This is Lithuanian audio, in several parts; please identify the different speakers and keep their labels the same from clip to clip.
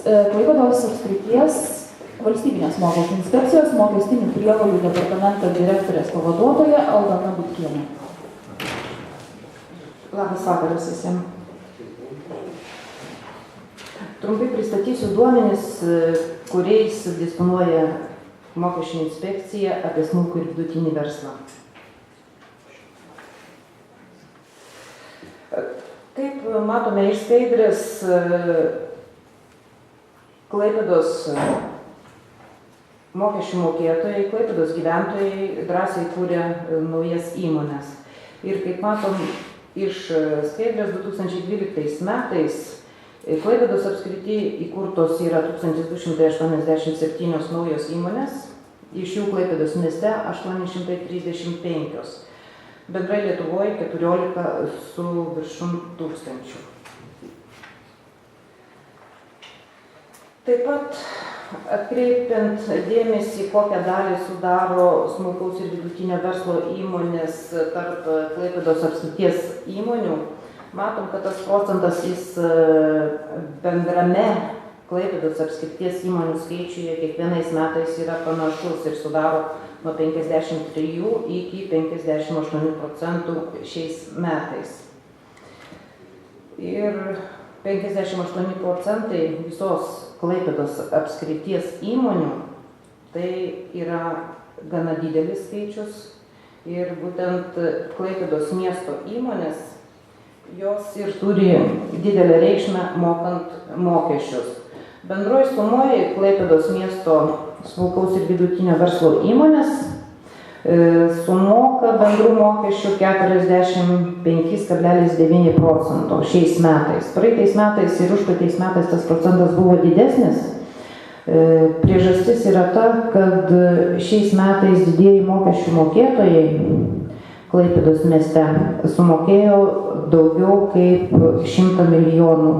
Speaker 1: Klaipėdos apskrities valstybinės mokesčių inspekcijos mokestinių prievolių departamento direktorės pavaduotoja Aldona Butkienė.
Speaker 2: Labas vakaras visiems. Trumpai pristatysiu duomenis, kuriais disponuoja mokesčių inspekcija apie smulkų ir vidutinį verslą. Kaip matome iš skaidrės, Klaipėdos mokesčių mokėtojai, Klaipėdos gyventojai drąsiai kūrė naujas įmones. Ir kaip matom iš skaidrės 2012 metais Klaipėdos apskrity įkurtos yra 1287 naujos įmonės, iš jų Klaipėdos mieste 835. Bendrai Lietuvoje 14 su viršum tūkstančių. Taip pat atkreipiant dėmesį, kokią dalį sudaro smulkaus ir vidutinio verslo įmonės tarp Klaipėdos apskrities įmonių, matom, kad tas procentas jis bendrame Klaipėdos apskrities įmonių skaičiuje kiekvienais metais yra panašus ir sudaro nuo 53 iki 58% šiais metais. Ir 58% visos Klaipėdos apskrities įmonių tai yra gana didelis skaičius ir būtent Klaipėdos miesto įmonės jos ir turi didelę reikšmę mokant mokesčius. Bendroj sumoje Klaipėdos miesto smulkaus ir vidutinio verslo įmonės sumoka bendrų mokesčių 45,9% šiais metais. Praeitais metais ir užpraeitais metais tas procentas buvo didesnis. Priežastis yra ta, kad šiais metais didieji mokesčių mokėtojai Klaipėdos mieste sumokėjo daugiau kaip 100 milijonų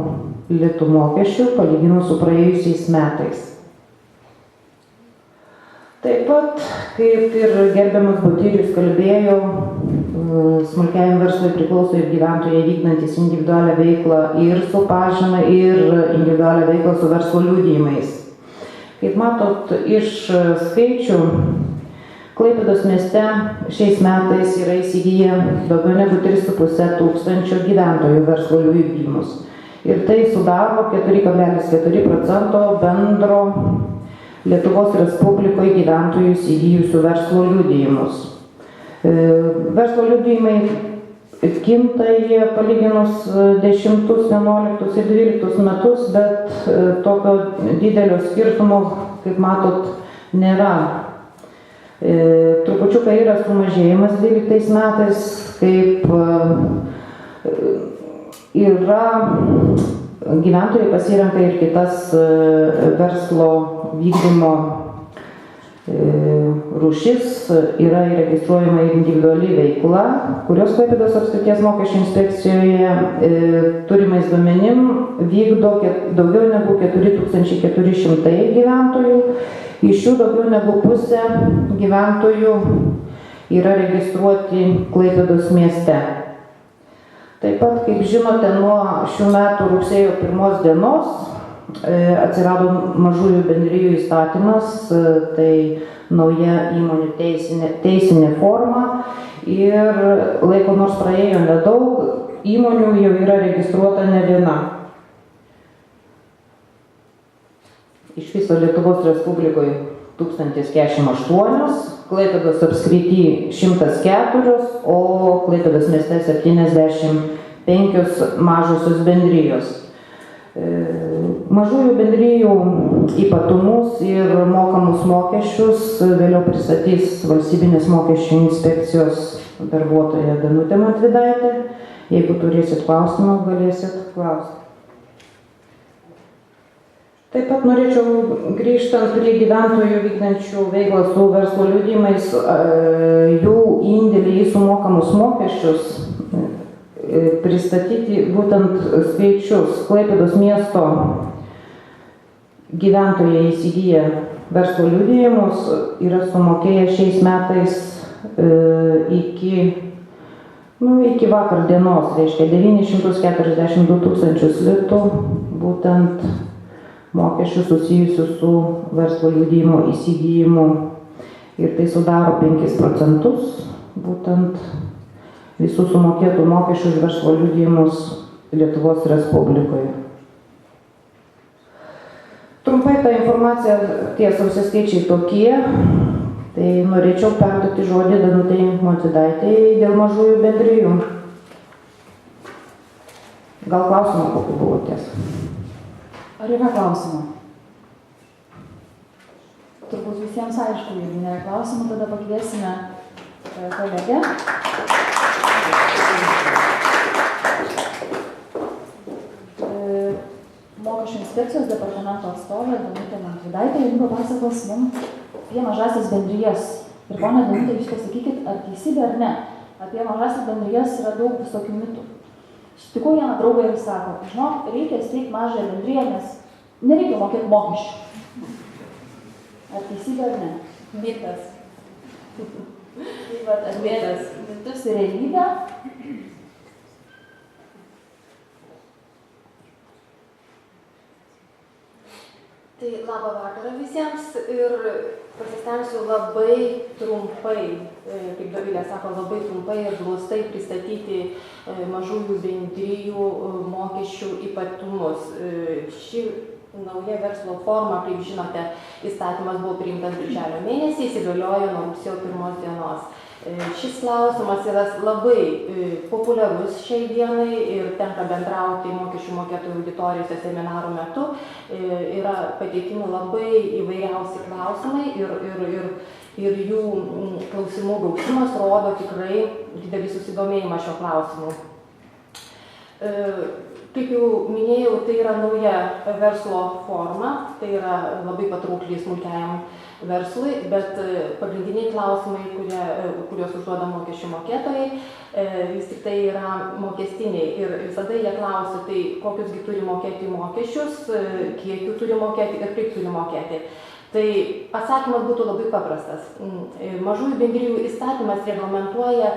Speaker 2: litų mokesčių palyginus su praėjusiais metais. Taip pat, kaip ir gerbiamas Butyrius kalbėjo, smulkiajam verslui priklauso ir gyventojai vykdantis individualią veiklą ir su pažyma, ir individualią veiklą su verslo liudijimais. Kaip matot iš skaičių, Klaipėdos mieste šiais metais yra įsigiję daugiau negu 3,5 tūkstančio gyventojų verslo liudijimus. Ir tai sudaro 4,4% bendro Lietuvos Respublikoje gyventojų įsigijusių verslo liudijimus. Verslo liudijimai kinta jie palyginus 10, 11 ir 12 metus, bet tokio didelio skirtumo, kaip matot, nėra. Trupučiuką yra sumažėjimas 12 metais, kaip yra gyventojai pasirenka ir kitas verslo vykdymo rūšis, yra įregistruojama individuali veikla, kurios Klaipėdos apskrities mokesčių inspekcijoje turimais duomenim vykdo daugiau negu 4400 gyventojų. Iš jų daugiau negu pusė gyventojų yra registruoti Klaipėdos mieste. Taip pat, kaip žinote, nuo šių metų rugsėjo 1 dienos atsirado mažųjų bendrijų įstatymas, tai nauja įmonių teisinė forma ir laiko nors praėjo nedaug, įmonių jau yra registruota ne viena. Iš viso Lietuvos Respublikoje 1048, Klaipėdos apskrity 104, o Klaipėdos mieste 75 mažosios bendrijos. Mažųjų bendrijų ypatumus ir mokamus mokesčius vėliau pristatys valstybinės mokesčių inspekcijos darbuotoja Danutė Matvidaitė. Jeigu turėsit klausimą, galėsit klausti. Taip pat norėčiau grįžtant prie gyventojų vykdančių veiklą su verslo liudijimais, jų indėlį į sumokamus mokesčius, pristatyti būtent skaičius. Klaipėdos miesto gyventojai įsigiję verslo liudijimus yra sumokėję šiais metais iki vakar dienos, reiškia 942 tūkstančius litų, būtent mokesčių susijusių su verslo liudijimo įsigijimu ir tai sudaro 5% būtent visų sumokėtų mokesčių už verslo liudijimus Lietuvos Respublikoje. Trumpai ta informacija, tie sausi skaičiai tokie, tai norėčiau perduoti žodį Danutei Montvydaitei dėl mažųjų bendrijų. Gal klausimą kokį buvo tiesa?
Speaker 1: Ar yra klausimų? Turbūt visiems aišku, jeigu nėra klausimų, tada pakviesime kolegę. Mokesčių inspekcijos departamento atstovė Danutė Montvydaitė, jums papasakos mums apie mažasias bendrijas. Ir ponia Danutė, jūs pasakykit, ar teisybė ar ne. Apie mažasias bendrijas yra daug visokių mitų. Sutikau vieną draugą ir sako, žinok, reikia steigti mažąją bendriją, nes nereikia mokėti mokesčių. Ar teisybė ar ne? Mitas. Tai vat, apie mitus ir realybę.
Speaker 3: Tai labą vakarą visiems ir pasistengsiu labai trumpai, kaip Dovilė sako, labai trumpai ir glaustai pristatyti mažųjų bendrijų mokesčių ypatumus. Ši nauja verslo forma, kaip žinote, įstatymas buvo priimtas birželio mėnesį, įsigaliojo nuo rugsėjo 1 dienos. Šis klausimas yra labai populiarus šiai dienai ir tenka bendrauti mokesčių mokėtojų auditorijose seminarų metu. Yra pateikiami labai įvairiausi klausimai ir jų klausimų gausimas rodo tikrai didelį susidomėjimą šio klausimu. Kaip jau minėjau, tai yra nauja verslo forma, tai yra labai patraukli smulkiajam verslui, bet pagrindiniai klausimai, kuriuos užduoda mokesčių mokėtojai, vis tik tai yra mokestiniai ir visada jie klausia, tai kokius gi turi mokėti mokesčius, kiek jų turi mokėti ir kaip turi mokėti. Tai atsakymas būtų labai paprastas. Mažųjų bendrijų įstatymas reglamentuoja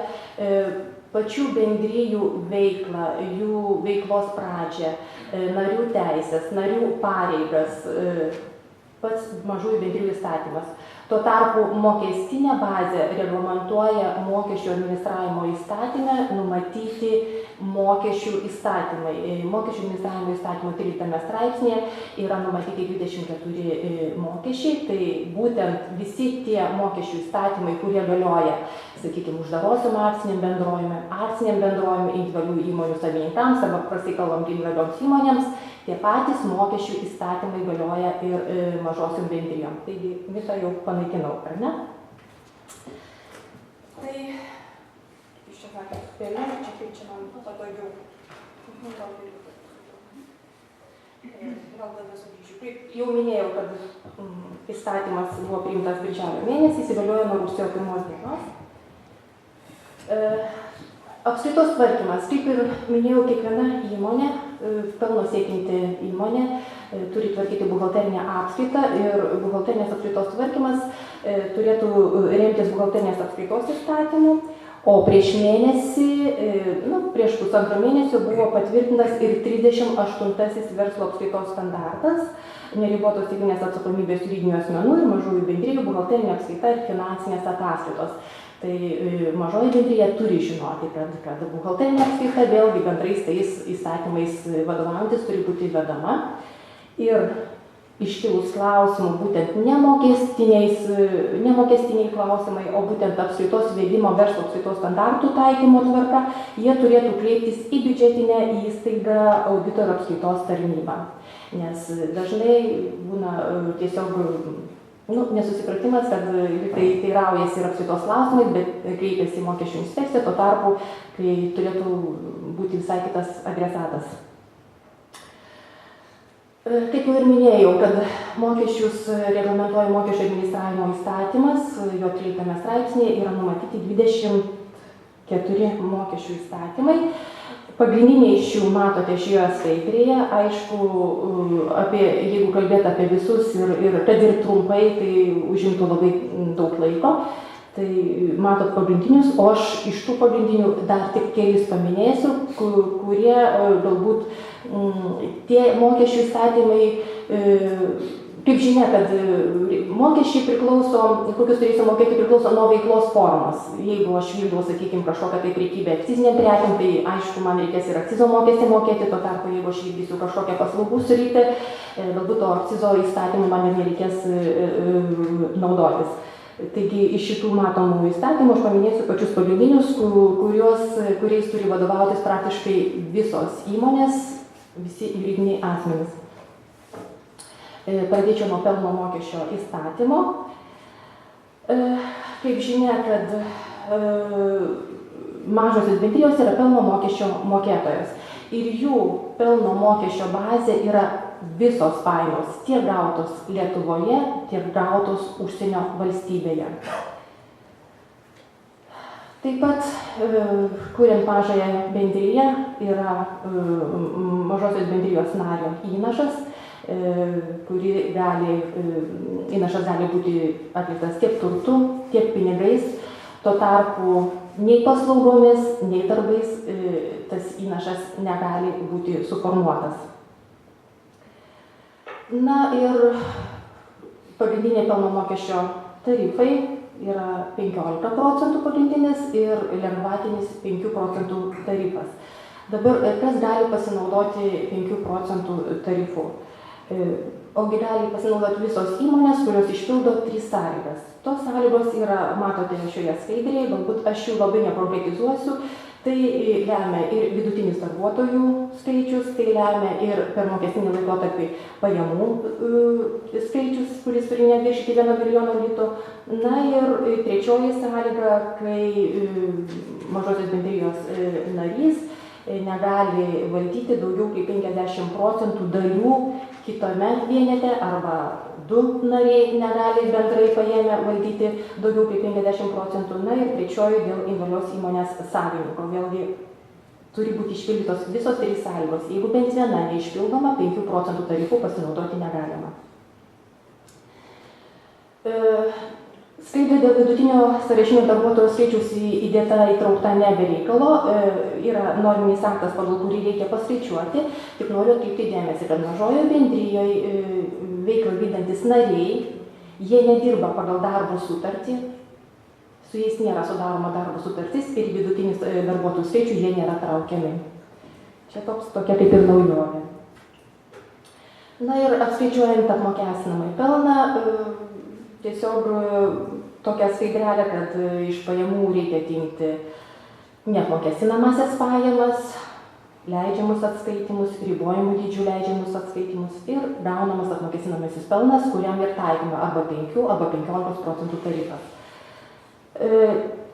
Speaker 3: pačių bendrijų veiklą, jų veiklos pradžią, narių teisės, narių pareigas, pats mažųjų bendrijų įstatymas. Tuo tarpu mokestinę bazę reglamentuoja mokesčių administravimo įstatyme numatyti mokesčių įstatymai. Mokesčių administravimo įstatymo 13 straipsnėje yra numatyti 24 mokesčiai, tai būtent visi tie mokesčių įstatymai, kurie galioja, sakykime, uždarosiom akciniam bendrovėm, individualių įmonių savininkams arba prastai kalbant individualioms įmonėms, tie patys mokesčių įstatymai galioja ir mažosiom bendrijom. Taigi visą jau panaikinau, ar ne? Tai, iš čia sakė, spėliau, čia kaip čia man patogiau. Gal tada sugrįžiu. Kaip jau minėjau, kad įstatymas buvo priimtas birželio mėnesį, įsigaliojo nuo rugsėjo 1 dienos. Apskaitos tvarkymas, kaip ir minėjau, kiekviena įmonė, pelno siekianti įmonė, turi tvarkyti buhalterinę apskaitą ir buhalterinės apskaitos tvarkymas turėtų remtis buhalterinės apskaitos įstatymu, o prieš mėnesį, prieš pusantro mėnesio buvo patvirtintas ir 38 verslo apskaitos standartas, neribotos civilinės atsakomybės juridinių asmenų ir mažųjų bendrijų buhalterinė apskaita ir finansinės ataskaitos. Tai mažoji bendrija turi žinoti, kad buhalterinė apskaita vėlgi bendrais tais įstatymais vadovaujantis turi būti vedama. Ir iškilus klausimų būtent nemokestiniai klausimai, o būtent apskaitos vedimo verslo apskaitos standartų taikymo tvarka, jie turėtų kreiptis į biudžetinę įstaigą audito ir apskaitos tarnybą. Nes dažnai būna tiesiog nesusipratimas, kad tai teiraujasi ir apskaitos klausimais, bet kreipiasi į mokesčių inspekciją, tuo tarpu, kai turėtų būti visai kitas adresatas. Kaip jau ir minėjau, kad mokesčius reglamentuoja mokesčių administravimo įstatymas, jo 13 straipsnėje yra numatyti 24 mokesčių įstatymai. Pagrindiniai iš jų matote šioje skaidrėje, aišku, jeigu kalbėt apie visus ir kad ir trumpai, tai užimtų labai daug laiko. Tai matot pagrindinius, o aš iš tų pagrindinių dar tik kelis paminėsiu, kurie galbūt tie mokesčių įstatymai kaip žinia, kad mokesčiai priklauso, kokius turėsiu mokėti, priklauso nuo veiklos formos. Jeigu aš vykdau, sakykime, kažkokią tai prekybę akcizinėm prekiam, tai aišku, man reikės ir akcizo mokestį mokėti, tuo tarpu, jeigu aš vykdysiu kažkokią paslaugų sritį, galbūt to akcizo įstatymų man ir nereikės naudotis. Taigi iš šitų matomų įstatymų aš paminėsiu pačius pagrindinius, kuriais turi vadovautis praktiškai visos įmonės, visi juridiniai asmenys. Pradėčiau nuo pelno mokesčio įstatymo. Kaip žinia, kad mažosios bendrijos yra pelno mokesčio mokėtojas ir jų pelno mokesčio bazė yra visos pajamos, tiek gautos Lietuvoje, tiek gautos užsienio valstybėje. Taip pat, kuriant mažąją bendriją, yra mažosios bendrijos nario įnašas, įnašas gali būti atliktas tiek turtu, tiek pinigais, tuo tarpu nei paslaugomis, nei darbais tas įnašas negali būti suformuotas. Na ir pagrindiniai pelno mokesčio tarifai yra 15% pagrindinis ir lengvatinis 5% tarifas. Dabar kas gali pasinaudoti 5% tarifu? Ogi gali pasinaudoti visos įmonės, kurios išpildo 3 sąlygas. Tos sąlygos yra, matote šioje skaidrėje, galbūt aš jų labai nekonkretizuosiu. Tai lemia ir vidutinis darbuotojų skaičius, tai lemia ir per mokestinį laikotarpį pajamų skaičius, kuris turi neviršyti 1 milijono litų. Na ir trečioji sąlyga, kai mažosios bendrijos narys negali valdyti daugiau kaip 50% dalių kitame vienete arba 2 nariai negali bendrai paėmę valdyti daugiau kaip 50%. Na ir trečioji dėl individualios įmonės savininko. Vėlgi turi būti išpildytos visos 3 sąlygos. Jeigu bent viena neišpildoma, 5% tarifų pasinaudoti negalima. Skaidrė dėl vidutinio sąrašinio darbuotojų skaičiaus įtraukta ne be reikalo, yra norminis aktas, pagal kurį reikia paskaičiuoti. Tik noriu atkreipti dėmesį, kad mažojoje bendrijoje veiklą vykdantis nariai, jie nedirba pagal darbo sutartį, su jais nėra sudaroma darbo sutartis ir vidutinis darbuotojų skaičių jie nėra traukiami. Čia tokia kaip ir naujovė. Na ir apskaičiuojant apmokestinamąjį pelną, tiesiog tokia skaidrelė, kad iš pajamų reikia atimti neapmokestinamąsias pajamas, leidžiamus atskaitimus, ribojimų dydžių leidžiamus atskaitimus ir gaunamas apmokestinamasis pelnas, kuriam ir taikoma arba 5 arba 15% tarifas.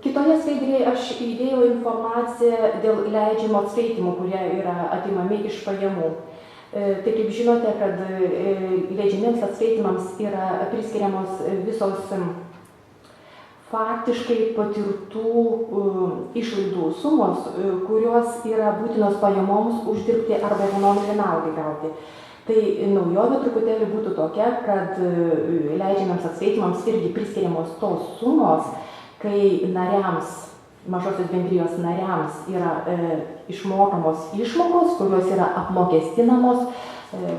Speaker 3: Kitoje skaidrėje aš įdėjau informaciją dėl leidžiamų atskaitimų, kurie yra atimami iš pajamų. Tai kaip žinote, kad leidžiamiems atskaitimams yra priskiriamos visos faktiškai patirtų išlaidų sumos, kurios yra būtinos pajamoms uždirbti arba ekonominei naudai gauti. Tai naujovė truputėlį būtų tokia, kad leidžiamiems atskaitimams irgi priskiriamos tos sumos, kai nariams, mažosios bendrijos nariams yra išmokamos išmokos, kurios yra apmokestinamos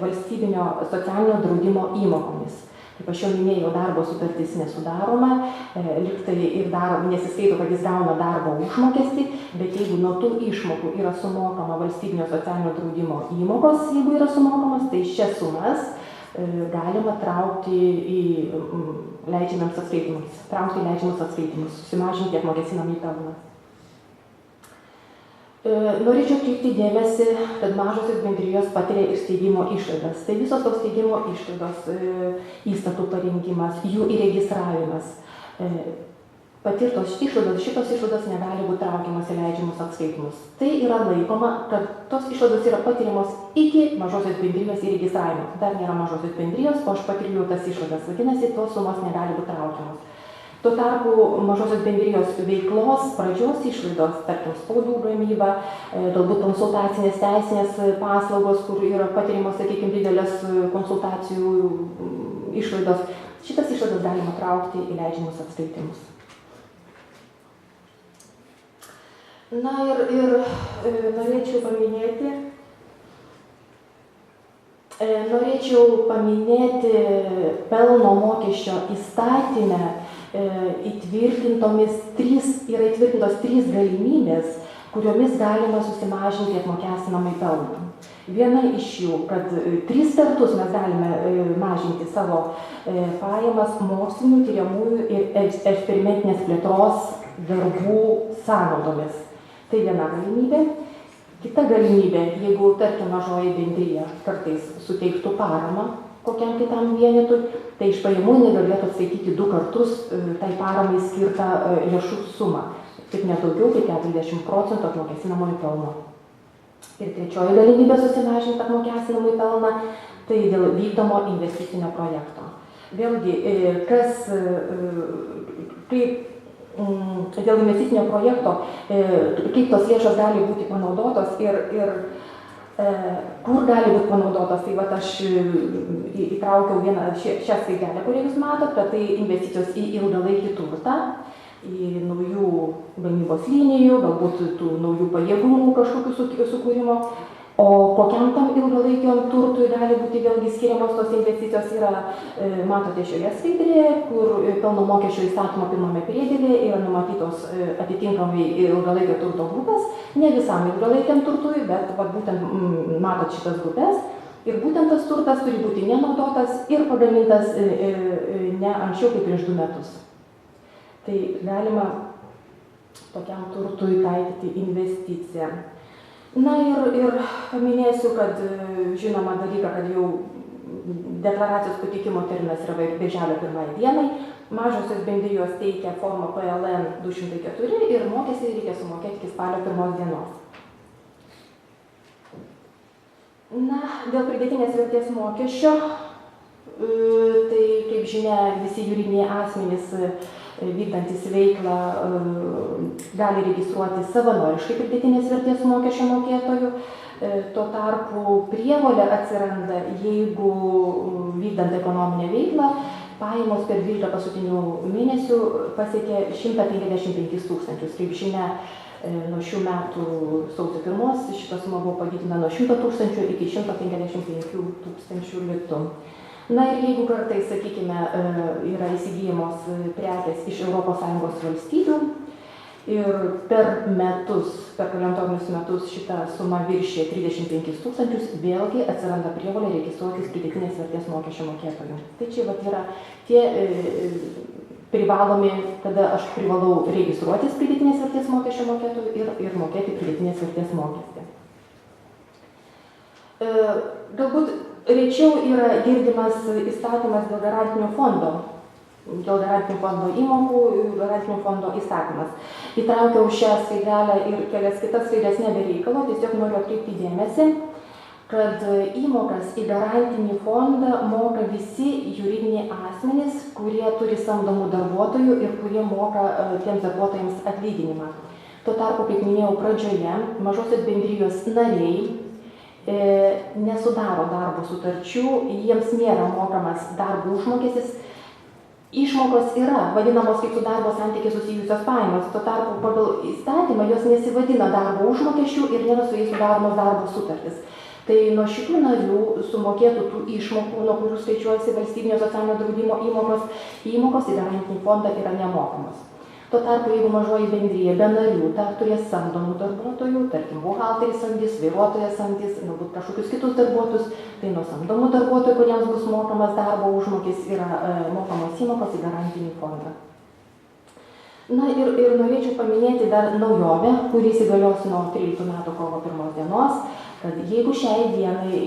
Speaker 3: valstybinio socialinio draudimo įmokomis. Kaip aš jau minėjau, darbo sutartis nesudaroma, liktai ir nesiskaito, kad jis gauna darbo užmokestį, bet jeigu nuo tų išmokų yra sumokama valstybinio socialinio draudimo įmokos, jeigu yra sumokamas, tai šias sumas galima traukti į leidžiamus atskaitimus, susimažinti apmokestinamąjį pelną. Norėčiau atkreipti dėmesį, kad mažosios bendrijos patiria ir steigimo išlaidas. Tai visos tos steigimo išlaidos, įstatų parengimas, jų įregistravimas, patirtos išlaidos, šitos išlaidos negali būti traukiamas į leidžiamus atskaitimus. Tai yra laikoma, kad tos išlaidos yra patiriamos iki mažosios bendrijos įregistravimo. Dar nėra mažosios bendrijos, o aš patiriu tas išlaidas. Vadinasi, tos sumos negali būti traukiamos. Tuo tarpu mažosios bendrijos veiklos pradžios išlaidos, tarkim, spaudų gamyba, galbūt konsultacinės teisinės paslaugos, kur yra patiriamos, sakykime, didelės konsultacijų išlaidos, šitas išlaidas galima traukti į leidžiamus atskaitimus. Na ir norėčiau paminėti Norėčiau paminėti pelno mokesčio įstatyme įtvirtintos trys galimybės, kuriomis galima susimažinti apmokestinamąjį pelną. Viena iš jų, kad 3 kartus mes galime mažinti savo pajamas mokslinių, tyriamųjų ir eksperimentinės plėtros darbų sąnaudomis. Tai viena galimybė. Kita galimybė, jeigu, tarkim, mažoji bendrija kartais suteiktų paramą kokiam kitam vienetui, tai iš pajamų jinai galėtų atskaityti 2 kartus tai paramai skirtą lėšų sumą, tik nedaugiau kaip 40% apmokestinamojo pelno. Ir trečioji galimybė susimažinti apmokestinamąjį pelną, tai dėl vykdomo investicinio projekto. Vėlgi, dėl investicinio projekto, kaip tos lėšos gali būti panaudotos ir kur gali būti panaudotos. Tai vat aš įtraukiau šią skaidelę, kurią jūs matot, kad tai investicijos į ilgalaikį turtą, į naujų gamybos linijų, galbūt tų naujų pajėgumų kažkokių sukūrimo. O kokiam tam ilgalaikiam turtui gali būti vėlgi skiriamos tos investicijos yra, matote šioje skaidrėje, kur pelno mokesčio įstatymo 1 priedėlyje yra numatytos atitinkamai ilgalaikio turto grupės, ne visam ilgalaikiam turtui, bet būtent matot šitas grupės. Ir būtent tas turtas turi būti nenaudotas ir pagamintas ne anksčiau kaip prieš 2 metus. Tai galima tokiam turtui taikyti investiciją. Na ir paminėsiu, kad žinoma dalyką, kad jau deklaracijos pateikimo terminas yra birželio 1 dienai, mažosios bendrijos teikia formą PLN 204 ir mokestį reikia sumokėti iki spalio 1 dienos. Na, dėl pridėtinės vertės mokesčio, tai kaip žinia, visi juridiniai asmenys vykdantis veiklą gali registruoti savanoriškai pridėtinės vertės mokesčio mokėtojų. Tuo tarpu prievolė atsiranda, jeigu vykdant ekonominę veiklą, pajamos per 12 paskutinių mėnesių pasiekė 155 000. Kaip žinia, nuo šių metų sausio 1 šita suma buvo padidinta nuo 100 000 iki 155 000 litų. Na ir jeigu kartais, sakykime, yra įsigyjamos prekės iš ES valstybių ir per kalendorinius metus šita suma viršė 35 000, vėlgi atsiranda prievolė registruotis pridėtinės vertės mokesčio mokėtojų. Tai čia yra tie privalomi, kada aš privalau registruotis pridėtinės vertės mokesčio mokėtojų ir mokėti pridėtinės vertės mokestį. Galbūt rečiau yra girdimas įstatymas dėl garantinio fondo įmokų, garantinio fondo įstatymas. Įtraukiau šią skaidelę ir kelias kitas skaidres nebereikalo, tiesiog noriu atkreipti dėmesį, kad įmokas į garantinį fondą moka visi juridiniai asmenys, kurie turi samdomų darbuotojų ir kurie moka tiems darbuotojams atlyginimą. Tuo tarpu, kaip minėjau pradžioje, mažosios bendrijos nariai nesudaro darbo sutarčių, jiems nėra mokamas darbo užmokestis, išmokos yra vadinamos kaip su darbo santykiais susijusios pajamos, tuo tarpu pagal įstatymą jos nesivadina darbo užmokesčių ir nėra su jais sudaromos darbo sutartis. Tai nuo šitų narių sumokėtų tų išmokų, nuo kurių skaičiuojasi valstybinio socialinio draudimo įmokos į garantinį fondą yra nemokamos. Tuo tarpu, jeigu mažoji bendrija be narių dar turės samdomų darbuotojų, tarkim, buhalteris samdys, vairuotojas samdys, galbūt kažkokius kitus darbuotojus, tai nuo samdomų darbuotojų, kuriems bus mokamas darbo užmokestis, yra mokamos įmokos į garantinį fondą. Na ir norėčiau paminėti dar naujovę, kuri įsigalios nuo 13 metų kovo 1 dienos, kad jeigu šiai dienai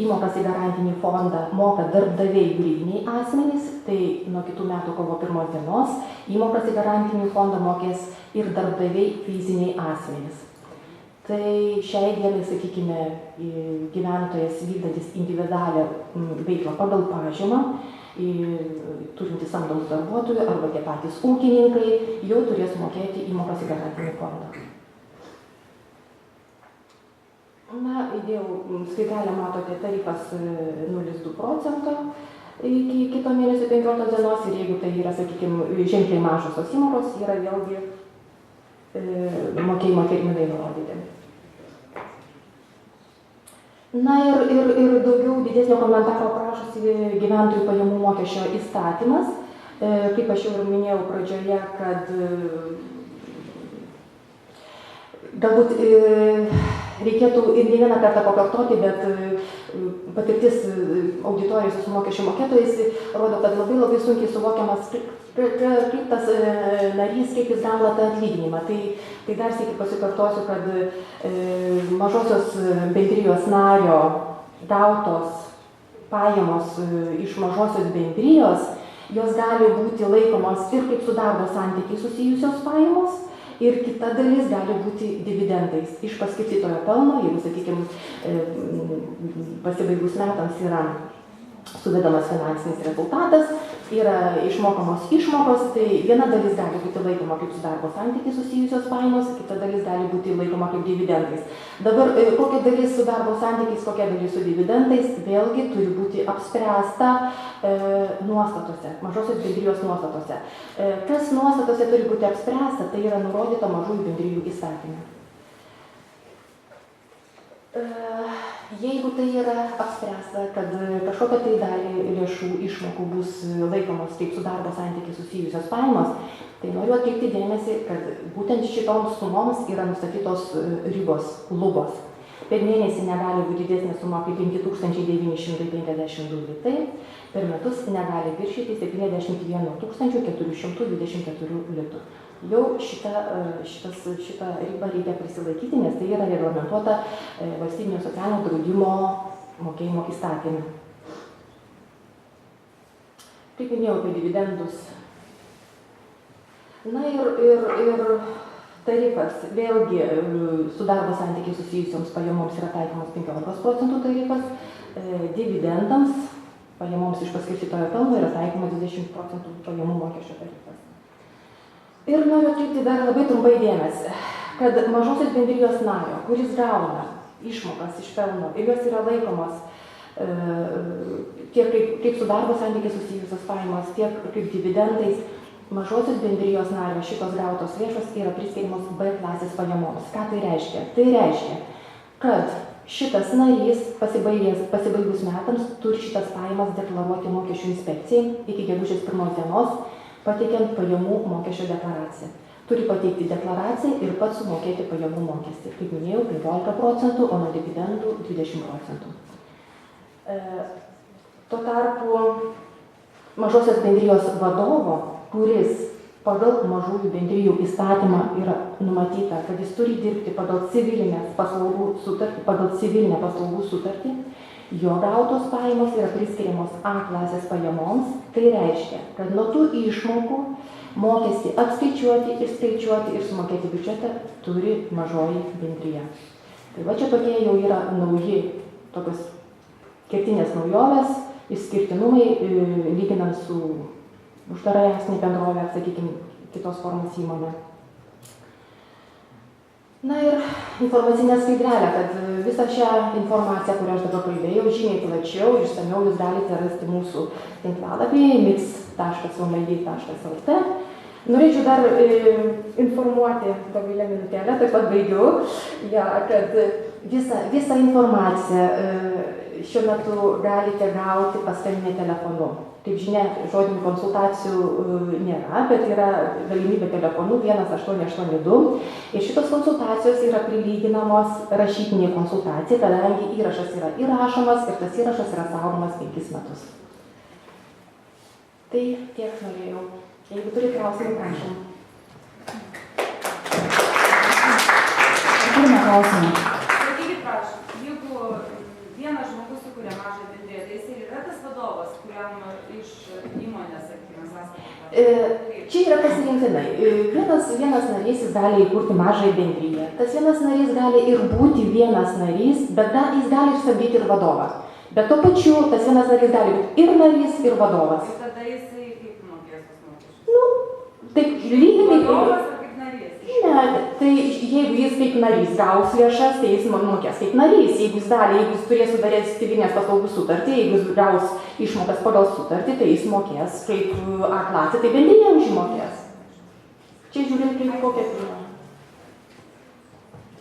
Speaker 3: įmokas į garantinį fondą moka darbdaviai juridiniai asmenys, tai nuo kitų metų kovo 1 dienos įmokas į garantinį fondą mokės ir darbdaviai fiziniai asmenys. Tai šiai dienai, sakykime, gyventojas vykdantis individualią veiklą pagal pažymą, turintys samdomus darbuotojų arba tie patys ūkininkai jau turės mokėti įmokas į garantinį fondą. Na, įdėjau skaidelę, matote, tarifas 0,2% iki kito mėnesio 15 dienos ir jeigu tai yra, sakykime, ženkliai mažosios įmokos, yra vėlgi mokėjimo terminai nurodyti. Na ir daugiau didesnio komentaro prašosi gyventojų pajamų mokesčio įstatymas. Kaip aš jau ir minėjau pradžioje, kad galbūt reikėtų ir ne vieną kartą pakartoti, bet patirtis auditorijos su mokesčių mokėtojais rodo, kad labai sunkiai suvokiamas, kaip tas narys, kaip jis gauna tą atlyginimą. Tai dar sėki pasikartosiu, kad mažosios bendrijos nario gautos pajamos iš mažosios bendrijos, jos gali būti laikomos ir kaip su darbo santykiai susijusios pajamos, ir kita dalis gali būti dividendais iš paskirstytojo pelno, jeigu, sakykime, pasibaigus metams yra suvedamas finansinis rezultatas, yra išmokamos išmokos, tai viena dalis gali būti laikoma kaip su darbo santykiai susijusios pajamos, kita dalis gali būti laikoma kaip dividendais. Dabar kokia dalis su darbo santykiais, kokia dalis su dividendais, vėlgi turi būti apspręsta nuostatose, mažosios bendrijos nuostatose. Kas nuostatose turi būti apspręsta, tai yra nurodyta mažųjų bendrijų įstatyme. Jeigu tai yra apspręsta, kad kažkokia tai dalį lėšų išmokų bus laikomos kaip su darbo santykiai susijusios pajamos, tai noriu atkreipti dėmesį, kad būtent šitoms sumoms yra nustatytos ribos, lubos. Per mėnesį negali būti didesnė suma kaip 5952 litai, per metus negali viršyti 71 424 litų. Jau šitą ribą reikia prisilaikyti, nes tai yra reglamentuota valstybinio socialinio draudimo mokėjimo įstatyme. Kaip minėjau apie dividendus. Na ir tarifas, vėlgi su darbo santykiai susijusioms pajamoms yra taikomas 15% tarifas, dividendams, pajamoms iš paskirstytojo pelno yra taikomas 20% pajamų mokesčio tarifas. Ir noriu atkreipti dar labai trumpai dėmesį, kad mažosios bendrijos nario, kuris gauna išmokas iš pelno ir jos yra laikomos tiek kaip su darbo santykiai susijusios pajamos, tiek kaip dividendais, mažosios bendrijos nario šitos gautos lėšos yra priskiriamos B klasės pajamoms. Ką tai reiškia? Tai reiškia, kad šitas narys pasibaigus metams turi šitas pajamas deklaruoti mokesčių inspekcijai iki gegužės 1 dienos, pateikiant pajamų mokesčio deklaraciją. Turi pateikti deklaraciją ir pats sumokėti pajamų mokestį. Kaip minėjau, 15%, o nuo dividendų 20%. Tuo tarpu mažosios bendrijos vadovo, kuris pagal mažųjų bendrijų įstatymą yra numatyta, kad jis turi dirbti pagal civilinę paslaugų sutartį, jo gautos pajamos yra priskiriamos A klasės pajamoms, tai reiškia, kad nuo tų išmokų mokestį apskaičiuoti, išskaičiuoti ir sumokėti biudžetą turi mažoji bendrija. Tai va čia tokie jau yra nauji, tokios kertinės naujovės, išskirtinumai, lyginant su uždarai esmė bendrovė, sakykime, kitos formos įmonė. Na ir informacinė skaidrelė, kad visą šią informaciją, kurią aš dabar kalbėjau, žymiai plačiau, išsamiau jūs galite rasti mūsų tinklalapyje mix.vmi.lt. Norėčiau dar informuoti, Dovilė minutėlę, taip pat baigiu, kad visą informaciją šiuo metu galite gauti paskambinę telefonu. Kaip žinia, žodinių konsultacijų nėra, bet yra galimybė telefonu 1882. Ir šitos konsultacijos yra prilyginamos rašytiniai konsultacijai, kadangi įrašas yra įrašomas ir tas įrašas yra saugomas 5 metus. Tai tiek norėjau. Jeigu turi klausimų, prašom.
Speaker 1: Turime klausimą.
Speaker 4: Sakykit, prašom, jeigu vienas žmogus sukuria mažą bendriją, tai jis yra tas vadovas, kuriam iš įmonės, sakykime, sąskaitą.
Speaker 3: Čia yra pasirinktinai. Vienas narys jis gali įkurti mažąją bendriją. Tas vienas narys gali ir būti vienas narys, bet jis gali išsamdyti ir vadovą. Bet tuo pačiu tas vienas narys gali būti ir narys, ir vadovas.
Speaker 4: Ir tada jisai kaip mokės tas mokesčius?
Speaker 3: Nu, taip, lygiai taip.
Speaker 4: Vadovas ar kaip narys?
Speaker 3: Ne, tai jeigu jis kaip narys gaus lėšas, tai jis mokės kaip narys. Jeigu jis turės sudaręs civilinės paslaugų sutartį, jeigu jis gaus išmokas pagal sutartį, tai jis mokės kaip A klasė, tai bendrija už jį mokės. Čia žiūrint kaip kokia pirma.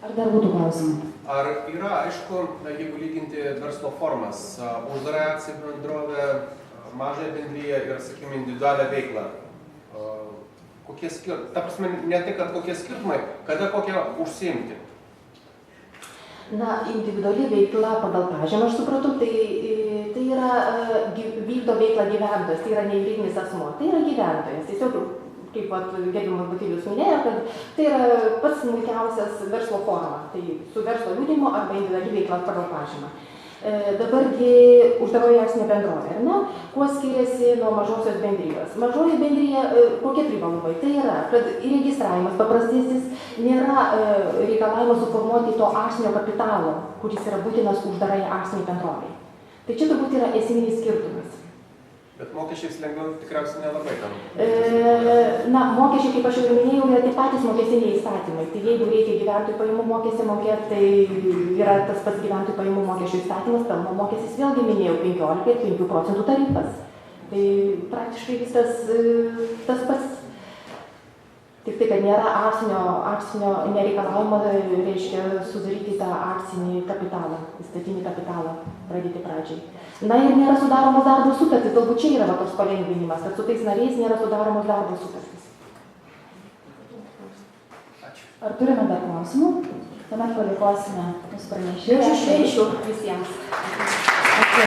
Speaker 1: Ar dar būtų klausimų?
Speaker 5: Ar yra aišku, jeigu lyginti verslo formas, uždarą akcijų bendrovę, mažąją bendriją ir, sakykime, individualią veiklą? Kokie skirtumai? Ta prasme, ne tik, kad kokie skirtumai, kada kokią užsiimti?
Speaker 3: Na, individuali veikla pagal pažymą, aš supratau, tai yra vykdo veiklą gyventojas, tai yra ne juridinis asmuo, tai yra gyventojas. Tiesiog, kaip gerbiamas Butilius minėjo, kad tai yra pats smulkiausias verslo forma, tai su verslo liudijimu arba individuali veikla pagal pažymą. Dabargi uždaroji akcinė bendrovė, ar ne? Kuo skiriasi nuo mažosios bendrijos? Mažoji bendrija, kokie privalumai? Tai yra, kad įregistravimas paprastasis nėra reikalavimas suformuoti to akcinio kapitalo, kuris yra būtinas uždarai akciniai bendrovei. Tai čia turbūt yra esminis skirtumas.
Speaker 5: Bet mokesčiais lengviau tikriausiai nelabai tam.
Speaker 3: Na, mokesčiai, kaip aš jau minėjau, yra tie patys mokestiniai įstatymai. Tai jeigu reikia gyventojų pajamų mokestį mokėti, tai yra tas pats gyventojų pajamų mokesčių įstatymas, pelno mokestis vėlgi minėjau 15% tarifas. Tai praktiškai viskas tas pats. Tik tai, kad nėra akcinio nereikalavimo, reiškia sudaryti tą akcinį kapitalą, įstatinį kapitalą pradėti pradžiai. Na ir nėra sudaromos darbo sutartys, galbūt čia yra toks palengvinimas, kad su tais nariais nėra sudaromos darbo sutartys.
Speaker 1: Ar turime dar klausimų? Tuomet padėkosime mūsų pranešėjams.
Speaker 3: Švenčių visiems.